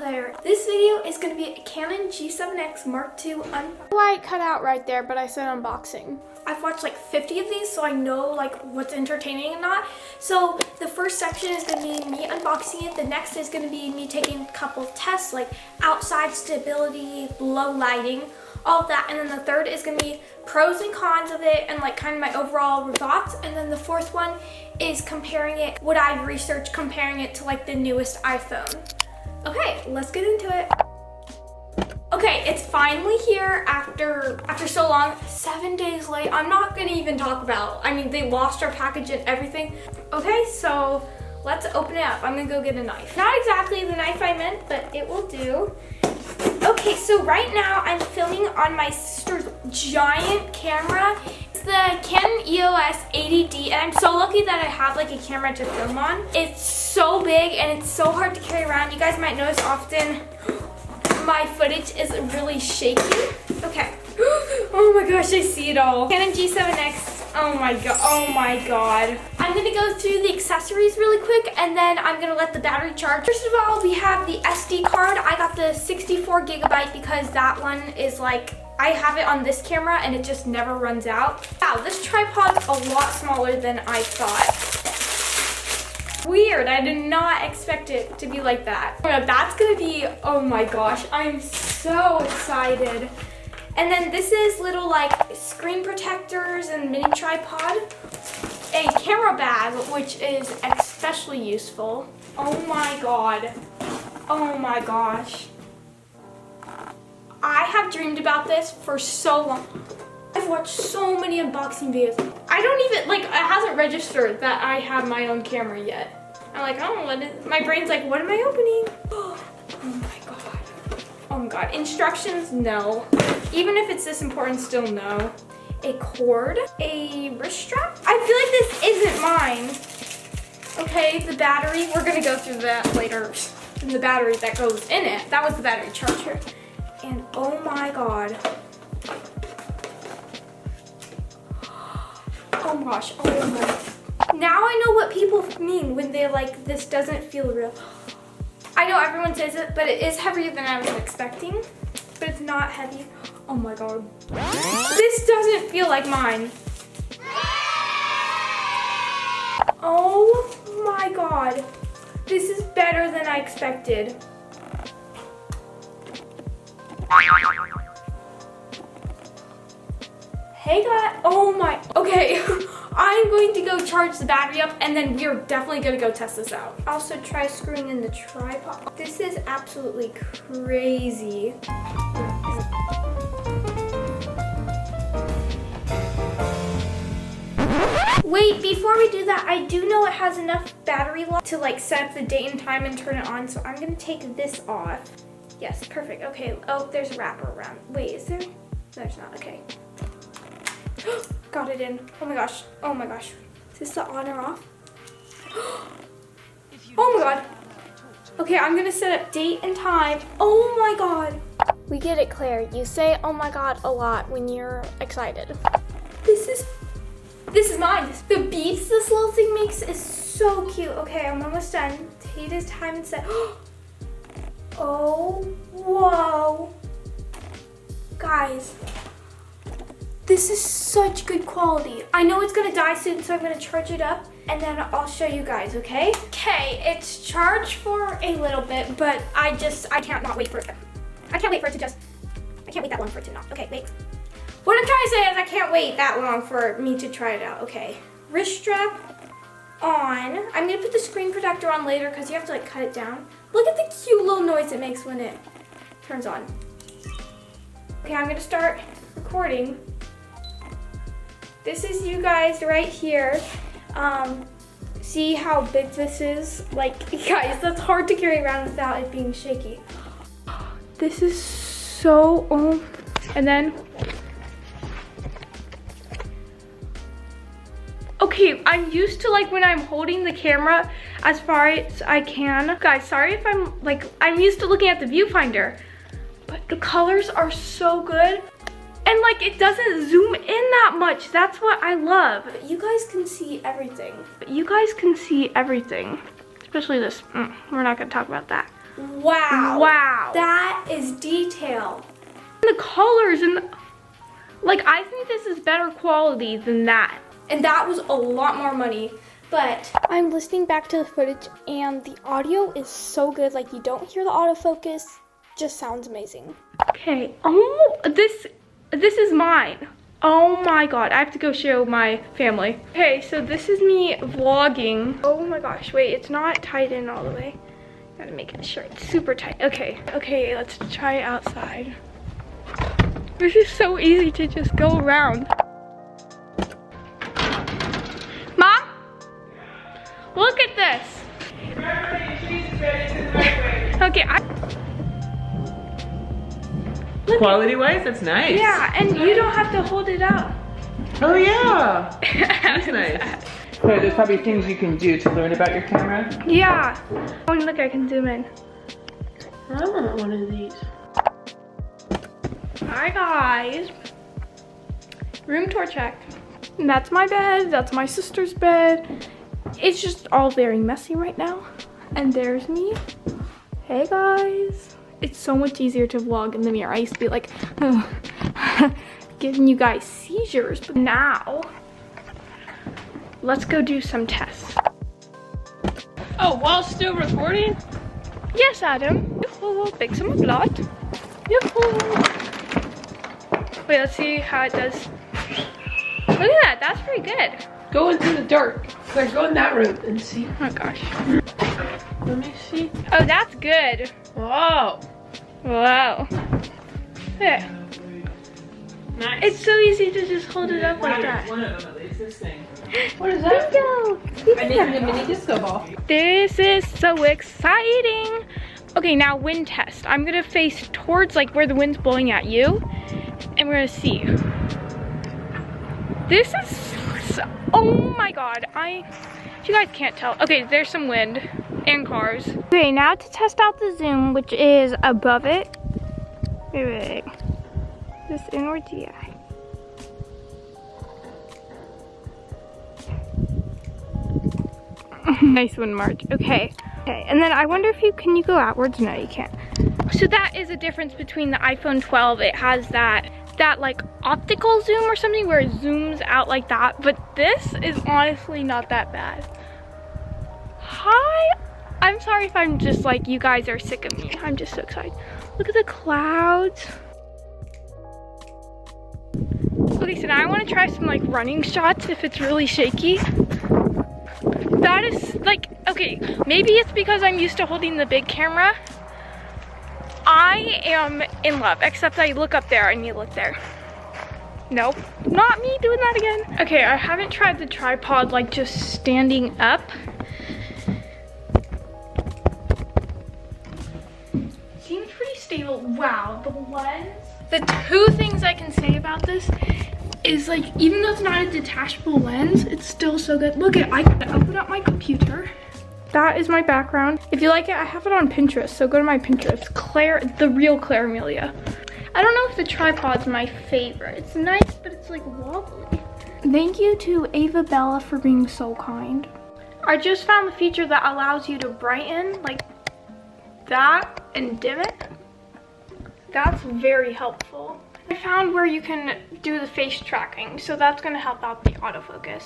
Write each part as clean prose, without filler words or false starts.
Claire. This video is going to be a Canon G7X Mark II I cut out right there, but I said unboxing. I've watched like 50 of these, so I know like what's entertaining and not. So the first section is going to be me unboxing it. The next is going to be me taking a couple tests like outside stability, low lighting, all of that. And then the third is going to be pros and cons of it and like kind of my overall thoughts. And then the fourth one is comparing it, what I've researched, comparing it to like the newest iPhone. Okay, let's get into it. Okay, it's finally here after so long. 7 days late. I'm not gonna even talk about, I mean, they lost our package and everything. Okay, so let's open it up. I'm gonna go get a knife. Not exactly the knife I meant, but it will do. Okay, so right now I'm filming on my sister's giant camera. It's the Canon EOS 80D, and I'm so lucky that I have like a camera to film on. It's so big and it's so hard to carry around. You guys might notice often my footage is really shaky. Okay. Oh my gosh, I see it all. Canon G7X. Oh my god. I'm gonna go through the accessories really quick and then I'm gonna let the battery charge. First of all, we have the SD card. I got the 64 gigabyte because that one is like, I have it on this camera and it just never runs out. Wow, this tripod's a lot smaller than I thought. Weird, I did not expect it to be like that. That's gonna be, oh my gosh, I'm so excited. And then this is little like screen protectors and mini tripod. A camera bag, which is especially useful. Oh my god. Oh my gosh. I have dreamed about this for so long. I've watched so many unboxing videos. I don't even, like, it hasn't registered that I have my own camera yet. I'm like, oh, what is, my brain's like, what am I opening? Oh my god. Oh my god. Instructions, no. Even if it's this important, still no. A cord, a wrist strap. I feel like this isn't mine. Okay, the battery, we're gonna go through that later. And the battery that goes in it, that was the battery charger. And oh my god. Oh my gosh, oh my. Now I know what people mean when they're like, this doesn't feel real. I know everyone says it, but it is heavier than I was expecting. But it's not heavy. Oh my god. This doesn't feel like mine. Oh my god. This is better than I expected. Hey guys, oh my, okay. I'm going to go charge the battery up and then we're definitely gonna go test this out. Also try screwing in the tripod. This is absolutely crazy. Wait, before we do that, I do know it has enough battery life to like set up the date and time and turn it on, so I'm gonna take this off. Yes, perfect, okay. Oh, there's a wrapper around. Wait, is there? No, there's not, okay. Got it in. Oh my gosh, oh my gosh. Is this the on or off? Oh my god. Okay, I'm gonna set up date and time. Oh my god. We get it, Claire. You say oh my god a lot when you're excited. This is mine. The beeps this little thing makes is so cute. Okay, I'm almost done. Take this time and set. Oh, whoa. Guys, this is such good quality. I know it's gonna die soon, so I'm gonna charge it up and then I'll show you guys, okay? Okay, it's charged for a little bit, but I can't not wait for it. I can't wait for it to just, I can't wait that long for it to not. Okay, wait. What I'm trying to say is I can't wait that long for me to try it out. Okay, wrist strap on. I'm gonna put the screen protector on later because you have to like cut it down. Look at the cute little noise it makes when it turns on. Okay, I'm gonna start recording. This is you guys right here. See how big this is? Like, guys, that's hard to carry around without it being shaky. This is so, and then, okay, I'm used to like when I'm holding the camera as far as I can. Guys, sorry if I'm like, I'm used to looking at the viewfinder, but the colors are so good. And like, it doesn't zoom in that much. That's what I love. But you guys can see everything. Especially this. We're not gonna talk about that. Wow. Wow. That is detail. The colors and like, I think this is better quality than that. And that was a lot more money. But I'm listening back to the footage and the audio is so good. Like, you don't hear the autofocus, just sounds amazing. Okay, oh, this is mine. Oh my God, I have to go show my family. Okay, so this is me vlogging. Oh my gosh, wait, it's not tied in all the way. Gotta make sure it's super tight. Okay, let's try it outside. This is so easy to just go around. Mom, look at this. Okay, Quality-wise, that's nice. Yeah, and you don't have to hold it up. Oh yeah, that's nice. So there's probably things you can do to learn about your camera. Yeah. Oh, look, I can zoom in. I want one of these. Hi guys. Room tour check. And that's my bed, that's my sister's bed. It's just all very messy right now. And there's me. Hey guys. It's so much easier to vlog in the mirror. I used to be like, giving you guys seizures, but now, let's go do some tests. Oh, while still recording? Yes, Adam. Yoo-hoo, big summer blot. Yoo-hoo. Wait, let's see how it does. Look at that, that's pretty good. Go into the dark. So go in that room and see. Oh my gosh. Let me see. Oh, that's good. Whoa. Wow. Yeah. Nice. It's so easy to just hold it up like that. One of them at least, this thing. What is that? Bingo! I made a mini disco ball. This is so exciting. Okay, now wind test. I'm gonna face towards like where the wind's blowing at you, and we're gonna see. This is, oh my God. If you guys can't tell. Okay, there's some wind and cars. Okay, now to test out the zoom, which is above it. Wait. This inward GI. Nice one, Marge. Okay, and then I wonder if can you go outwards? No, you can't. So that is a difference between the iPhone 12. It has that like optical zoom or something where it zooms out like that, but this is honestly not that bad. Hi, I'm sorry if I'm just like, you guys are sick of me. I'm just so excited. Look at the clouds. Okay, so now I want to try some like running shots if it's really shaky. That is like, okay, maybe it's because I'm used to holding the big camera. I am in love, except I look up there and you look there. Nope, not me doing that again. Okay, I haven't tried the tripod like just standing up. Seems pretty stable. Wow, the lens. The two things I can say about this is like, even though it's not a detachable lens, it's still so good. Look at, I can open up my computer. That is my background. If you like it, I have it on Pinterest, so go to my Pinterest. Claire, the real Claire Amelia. I don't know if the tripod's my favorite. It's nice, but it's like wobbly. Thank you to Ava Bella for being so kind. I just found the feature that allows you to brighten like that and dim it. That's very helpful. I found where you can do the face tracking, so that's gonna help out the autofocus.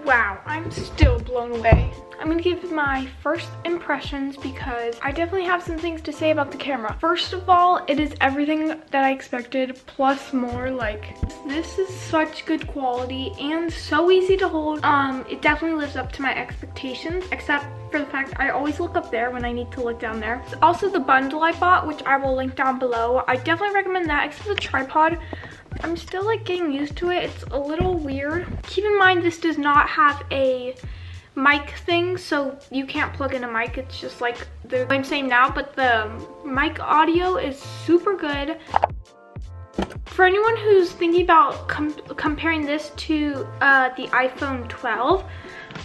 Wow, I'm still blown away. I'm gonna give my first impressions because I definitely have some things to say about the camera. First of all, it is everything that I expected plus more. Like, this is such good quality and so easy to hold. It definitely lives up to my expectations, except for the fact I always look up there when I need to look down there. It's also the bundle I bought, which I will link down below. I definitely recommend that, except for the tripod. I'm still like getting used to it. It's a little weird. Keep in mind this does not have a mic thing, so you can't plug in a mic. It's just like I'm saying now, but the mic audio is super good. For anyone who's thinking about comparing this to the iPhone 12,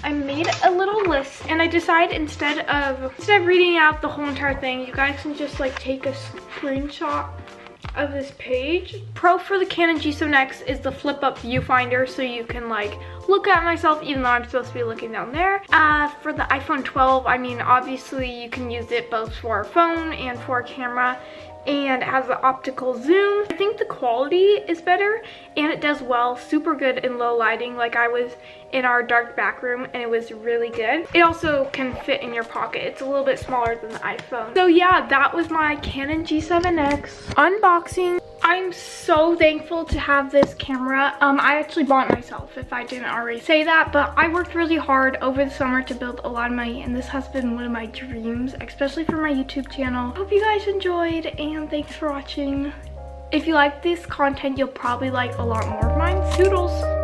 I made a little list, and I decided instead of reading out the whole entire thing, you guys can just like take a screenshot of this page. Pro for the Canon G7X is the flip up viewfinder, so you can like look at myself even though I'm supposed to be looking down there. For the iPhone 12, I mean, obviously you can use it both for a phone and for a camera, and it has the optical zoom. I think the quality is better and it does well, super good in low lighting. Like I was in our dark back room and it was really good. It also can fit in your pocket. It's a little bit smaller than the iPhone. So yeah, that was my Canon G7X unboxing. I'm so thankful to have this camera. I actually bought it myself, if I didn't already say that, but I worked really hard over the summer to build a lot of money, and this has been one of my dreams, especially for my YouTube channel. Hope you guys enjoyed, and thanks for watching. If you like this content, you'll probably like a lot more of mine. Toodles!